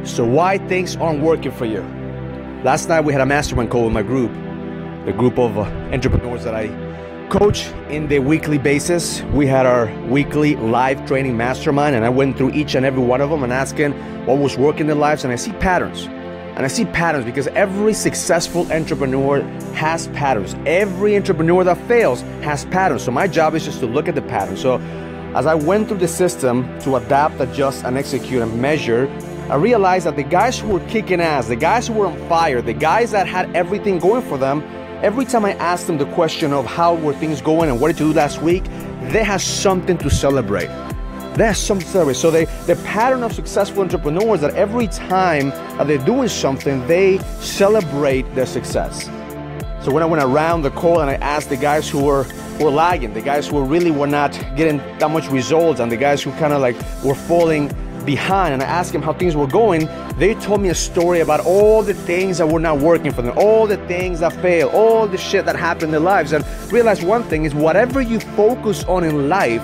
So why things aren't working for you? Last night we had a mastermind call with my group, the group of entrepreneurs that I coach in the weekly basis. We had our weekly live training mastermind, and I went through each and every one of them and asking what was working in their lives, and I see patterns. And I see patterns because every successful entrepreneur has patterns. Every entrepreneur that fails has patterns. So my job is just to look at the patterns. So as I went through the system to adapt, adjust, and execute and measure, I realized that the guys who were kicking ass, the guys who were on fire, the guys that had everything going for them, every time I asked them the question of how were things going and what did you do last week, they had something to celebrate. That's something to celebrate. So the pattern of successful entrepreneurs that every time that they're doing something, they celebrate their success. So when I went around the call and I asked the guys who were lagging, the guys who really were not getting that much results, and the guys who kind of like were falling behind, and I asked them how things were going, they told me a story about all the things that were not working for them, all the things that failed, all the shit that happened in their lives. And realize one thing is, whatever you focus on in life,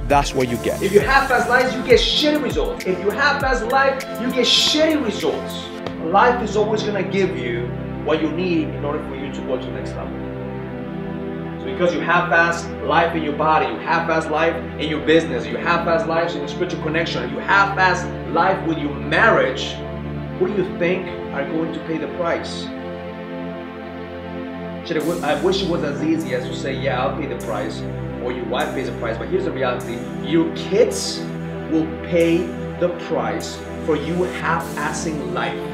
that's what you get. If you half-ass life, you get shitty results. If you half-ass life, you get shitty results. Life is always gonna give you what you need in order for you to go to the next level. So because you half-ass life in your body, you half-ass life in your business, you half-ass life in your spiritual connection, you half-ass life with your marriage, who do you think are going to pay the price? I wish it was as easy as to say, yeah, I'll pay the price, or your wife pays the price, but here's the reality. Your kids will pay the price for you half-assing life.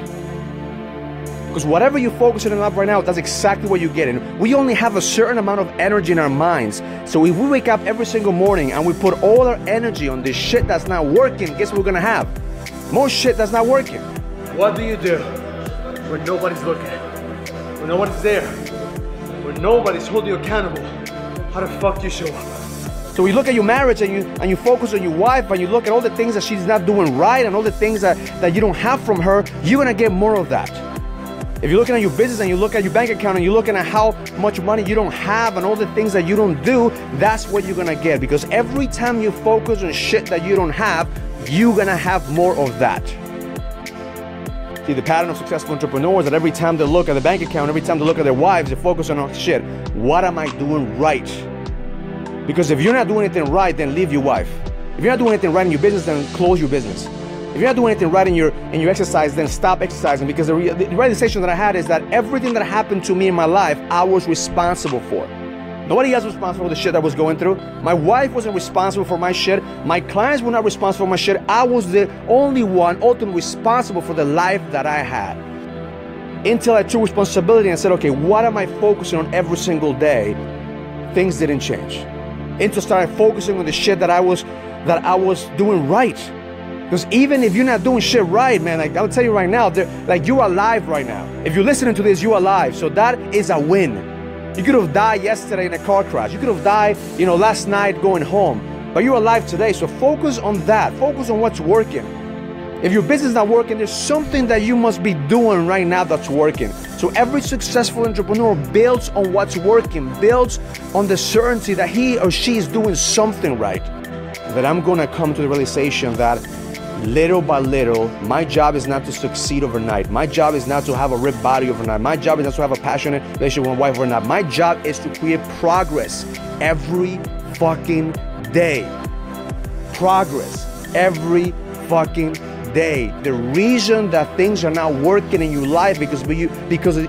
Because whatever you focus on in life right now, that's exactly what you get. And we only have a certain amount of energy in our minds. So if we wake up every single morning and we put all our energy on this shit that's not working, guess what we're gonna have? More shit that's not working. What do you do when nobody's looking? When nobody's there? When nobody's holding you accountable? How the fuck do you show up? So you look at your marriage and you focus on your wife, and you look at all the things that she's not doing right and all the things that you don't have from her, you're gonna get more of that. If you're looking at your business and you look at your bank account and you're looking at how much money you don't have and all the things that you don't do, that's what you're gonna get. Because every time you focus on shit that you don't have, you're gonna have more of that. See, the pattern of successful entrepreneurs that every time they look at the bank account, every time they look at their wives, they focus on, oh shit, what am I doing right? Because if you're not doing anything right, then leave your wife. If you're not doing anything right in your business, then close your business. If you're not doing anything right in your exercise, then stop exercising. Because the realization that I had is that everything that happened to me in my life, I was responsible for. Nobody else was responsible for the shit I was going through. My wife wasn't responsible for my shit. My clients were not responsible for my shit. I was the only one ultimately responsible for the life that I had. Until I took responsibility and said, okay, what am I focusing on every single day? Things didn't change. Until I started focusing on the shit that I was doing right. Because even if you're not doing shit right, man, like I'll tell you right now, like you're alive right now. If you're listening to this, you're alive. So that is a win. You could have died yesterday in a car crash. You could have died, last night going home. But you're alive today. So focus on that. Focus on what's working. If your business is not working, there's something that you must be doing right now that's working. So every successful entrepreneur builds on what's working, builds on the certainty that he or she is doing something right. That I'm going to come to the realization that little by little, my job is not to succeed overnight. My job is not to have a ripped body overnight. My job is not to have a passionate relationship with my wife overnight. My job is to create progress every fucking day. Progress every fucking day. The reason that things are not working in your life because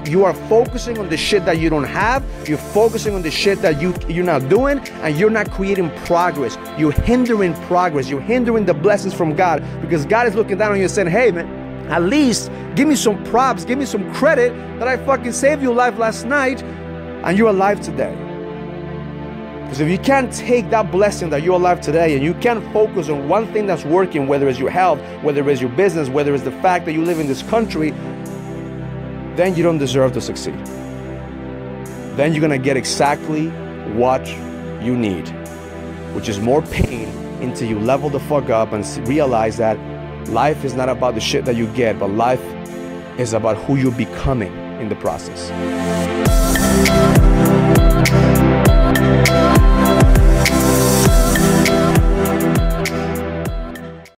you are focusing on the shit that you don't have, you're focusing on the shit that you're not doing, and you're not creating progress. You're hindering progress. You're hindering the blessings from God, because God is looking down on you and saying, hey man, at least give me some props, give me some credit that I fucking saved your life last night and you're alive today. Because if you can't take that blessing that you're alive today and you can't focus on one thing that's working, whether it's your health, whether it's your business, whether it's the fact that you live in this country, then you don't deserve to succeed. Then you're gonna get exactly what you need, which is more pain until you level the fuck up and realize that life is not about the shit that you get, but life is about who you're becoming in the process.